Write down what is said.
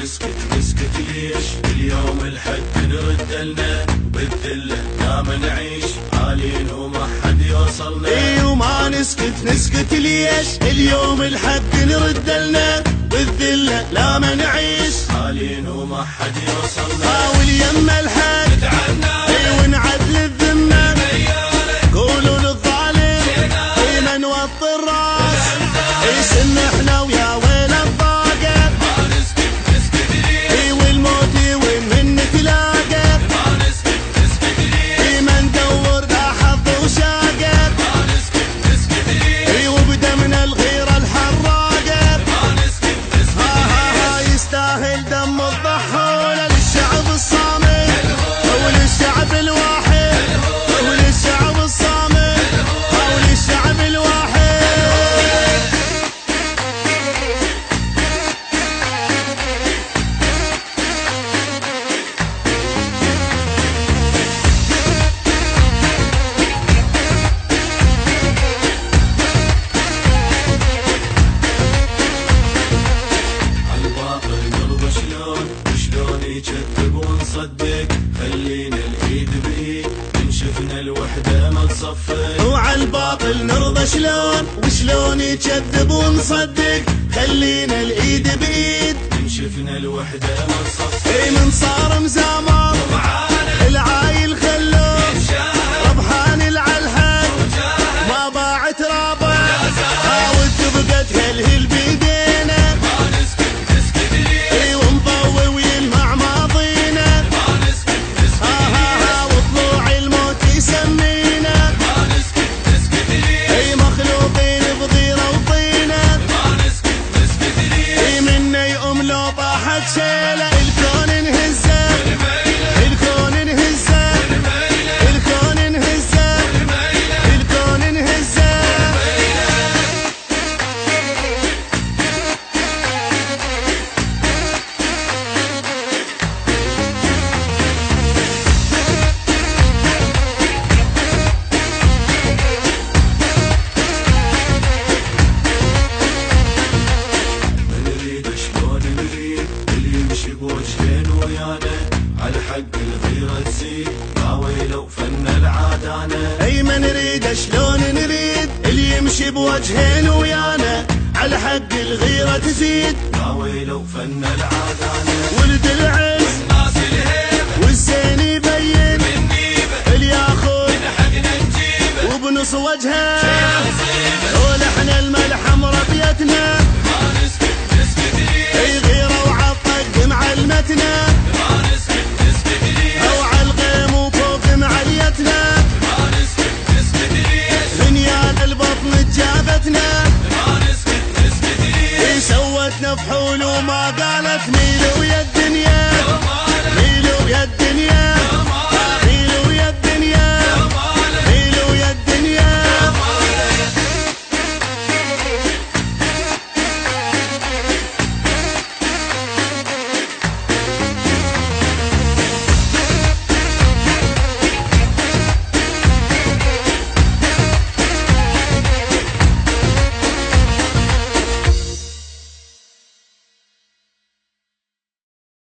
نسكت نسكت ليش؟ اليوم الحد نرد لنا بالذلة لا ما نعيش عالين وما حد يوصلنا. وما نسكت نسكت ليش؟ اليوم الحد نرد لنا بالذلة لا ما نعيش عالين وما حد يوصلنا. واليم الحد نتعنى ونعدل الذمة قولوا للظالم من وطي الراس سن احنا ويا ويل الضاقة ما نسكت نسكت ليش؟ والموت وين من نتلاقى ما نسكت نسكت ليش؟ ما ندور ذا حظ وشاقة ما نسكت نسكت ليش؟ وبدمنا الغيرة الحراقة ما نسكت نسكت ليش؟ يستاهل دم الضحول للشعب الصامت وللشعب الواحد وللشعب الصامت وللشعب الواحد. عالباطل نرضى شلون يكذب ونصدق خلينا الايد بايد من شفنا الوحدة ما تصفق. وعالباطل نرضى شلون يكذب ونصدق خلينا الايد بايد من شفنا الوحدة ما تصفق. من صار مزامر العايل خلوه ربحان العلهد ما باعت رابع واتفقت هالهل بيدينا ما نسكت نسكت ليش؟ ونضوي ويلمع ماضينا ما نسكت نسكت ليش؟ وطلوع الموت يسمينا ما نسكت نسكت ليش؟ مخلوقين بغيرة وطينة ما نسكت نسكت ليش؟ منا يقوم لو طاحت شيلة الكون انهزه الكون انهزه الكون انهزه الكون انهزه. نريد شلون نريد اللي يمشي بوجهين ويانا على حق الغيرة تزيد ما ويلو فن العادانة. ما نريد شلون نريد اللي يمشي بوجهين ويانا على حق الغيرة تزيد ما ويلو فن العادانة. ولد العز ناس الهيبة والزين يبين من نيبة اللي ياخذ من حقنا نجيبه وبنص وجهه نصيبه. طول احنا الملحة مربيتنا ما نسكت نسكت ليش؟ غيرة وعالطق معلمتنا ما نسكت نسكت ليش؟ او عالغيم وفوق معليتنا ما نسكت نسكت ليش؟ بنيان البطن جابتنا ما نسكت نسكت ليش؟ سوتنا فحول وما قالت ميل